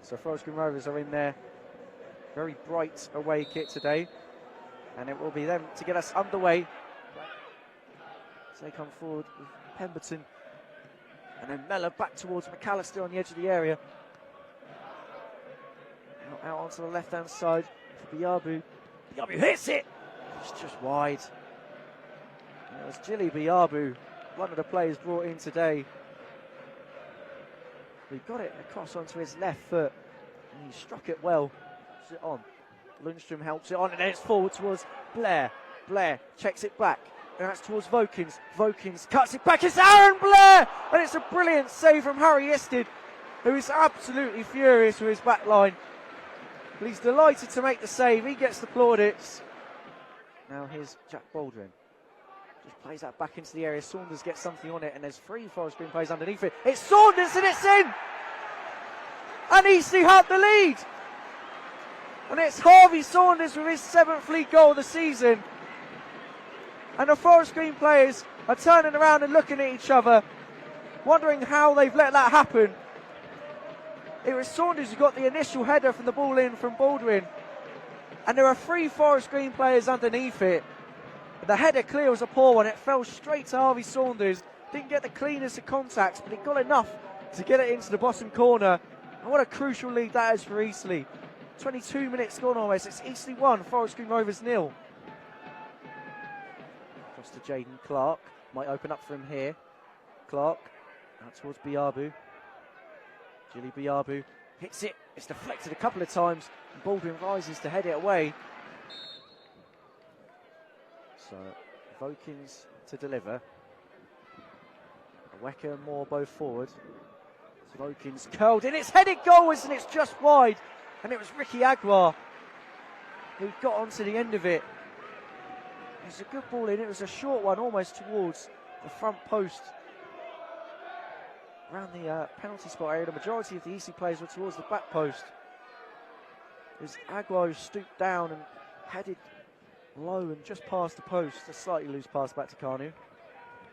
So Forest Green Rovers are in their very bright away kit today, and it will be them to get us underway. So they come forward with Pemberton, and then Mellor back towards McAllister on the edge of the area. Out onto the left-hand side for Biabu. Biabu hits it! It's just wide. And it was Jilly Biabu, one of the players brought in today. He got it across onto his left foot, and he struck it well. Puts it on. Lundstrom helps it on, and then it's forward towards Blair. Blair checks it back, and that's towards Vokins. Vokins cuts it back. It's Aaron Blair! And it's a brilliant save from Harry Isted, who is absolutely furious with his back line. But he's delighted to make the save. He gets the plaudits. Now here's Jack Baldwin. Just plays that back into the area. Saunders gets something on it, and there's 3 Forest Green players underneath it. It's Saunders, and it's in! And Eastleigh had the lead! And it's Harvey Saunders with his 7th league goal of the season. And the Forest Green players are turning around and looking at each other, wondering how they've let that happen. It was Saunders who got the initial header from the ball in from Baldwin. And there are 3 Forest Green players underneath it. The header clear was a poor one. It fell straight to Harvey Saunders. Didn't get the cleanest of contacts, but he got enough to get it into the bottom corner. And what a crucial lead that is for Eastleigh. 22 minutes gone almost. It's Eastleigh 1, Forest Green Rovers 0. Across to Jaden Clark. Might open up for him here. Clark out towards Biabu. Jilly Biabu hits it. It's deflected a couple of times. And Baldwin rises to head it away. So Vokins to deliver. Wecker and Moore both forward. Vokins curled in. It's headed goalwards, and it's just wide. And it was Ricky Aguar who got onto the end of it. It was a good ball in. It was a short one, almost towards the front post. Around the penalty spot area, the majority of the Eastleigh players were towards the back post. It was Aguar who stooped down and headed low and just past the post. A slightly loose pass back to Kanu.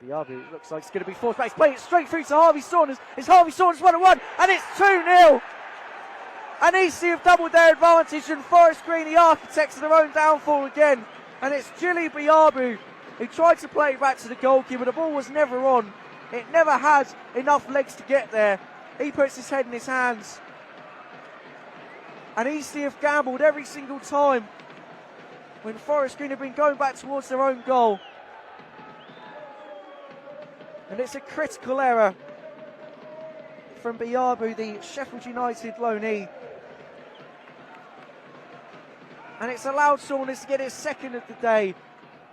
Biabu looks like it's going to be forced back. He's playing it straight through to Harvey Saunders. It's Harvey Saunders 1-1, and it's 2-0. And Eastleigh have doubled their advantage, and Forest Green, the architects of their own downfall again. And it's Jilly Biabu who tried to play it back to the goalkeeper. The ball was never on. It never had enough legs to get there. He puts his head in his hands. And Eastleigh have gambled every single time when Forest Green have been going back towards their own goal. And it's a critical error from Biabu, the Sheffield United loanee. And it's allowed Saunders to get his 2nd of the day.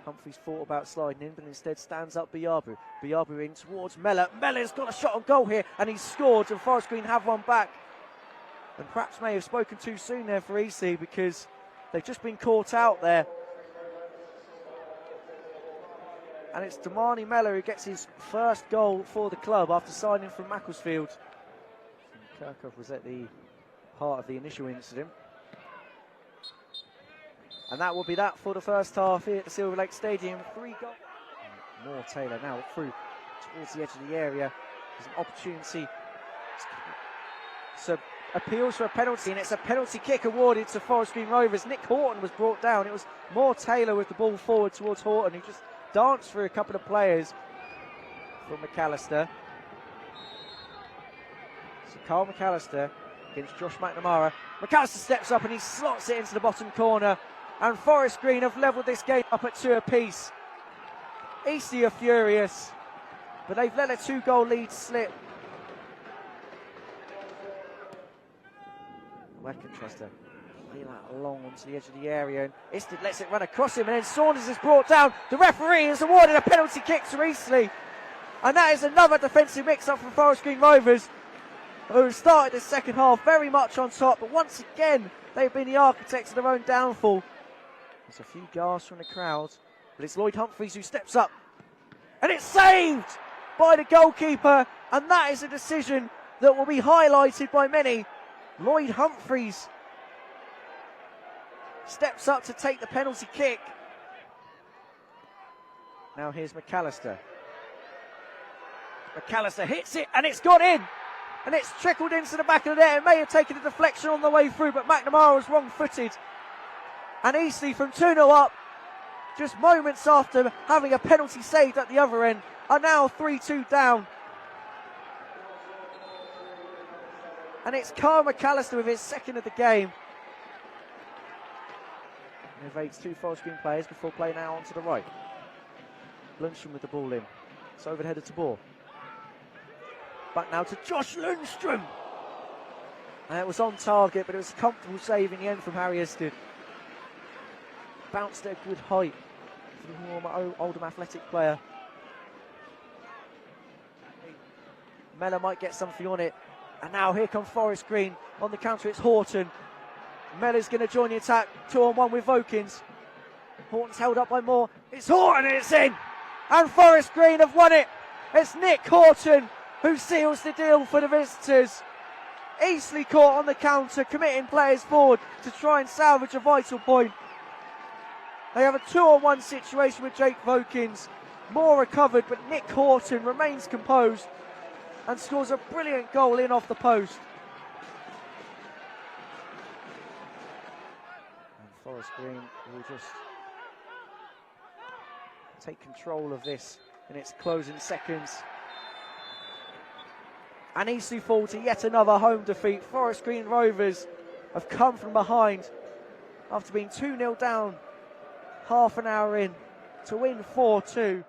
Humphreys thought about sliding in, but instead stands up Biabu. Biabu in towards Mellor. Mellor's got a shot on goal here, and he's scored, and Forest Green have one back. And perhaps may have spoken too soon there for Eastleigh, because they've just been caught out there. And it's Damani Mellor who gets his 1st goal for the club after signing from Macclesfield. Kirkhoff was at the heart of the initial incident. And that will be that for the first half here at the Silver Lake Stadium. 3 goals. Moore Taylor now through towards the edge of the area. There's an opportunity. So appeals for a penalty, and it's a penalty kick awarded to Forest Green Rovers. Nick Horton was brought down. It was Moore Taylor with the ball forward towards Horton, who just danced through a couple of players from McAllister. So Carl McAllister against Josh McNamara. McAllister steps up and he slots it into the bottom corner. And Forest Green have levelled this game up at 2 apiece. Eastleigh are furious, but they've let a 2-goal lead slip. Wecker tries to play that along onto the edge of the area, and Isted lets it run across him, and then Saunders is brought down. The referee has awarded a penalty kick to Eastleigh. And that is another defensive mix-up from Forest Green Rovers, who started the second half very much on top, but once again, they've been the architects of their own downfall. There's a few gasps from the crowd, but it's Lloyd Humphreys who steps up. And it's saved by the goalkeeper, and that is a decision that will be highlighted by many. Lloyd Humphreys steps up to take the penalty kick. Now here's McAllister. McAllister hits it, and it's gone in. and it's trickled into the back of the net. It may have taken a deflection on the way through, but McNamara was wrong-footed. And Eastleigh from 2-0 up, just moments after having a penalty saved at the other end, are now 3-2 down. And it's Carl McAllister with his second of the game. Innovates two Forest Green players before play now onto the right. Lundstrom with the ball in. It's over the header to Bohr. Back now to Josh Lundstrom. And it was on target, but it was a comfortable save in the end from Harry Isted. Bounced at a good height for the more Oldham athletic player. Mellor might get something on it. And now here comes Forest Green on the counter. It's Horton. Mellor's going to join the attack. 2-on-1 with Vokins. Horton's held up by Moore. It's Horton and it's in. And Forest Green have won it. It's Nick Horton who seals the deal for the visitors. Eastleigh caught on the counter, committing players forward to try and salvage a vital point. They have a 2-on-1 situation with Jake Vokins. Moore recovered, but Nick Horton remains composed and scores a brilliant goal in off the post. And Forest Green will just take control of this in its closing seconds. And Eastleigh fall to yet another home defeat. Forest Green Rovers have come from behind after being 2-0 down half an hour in to win 4-2.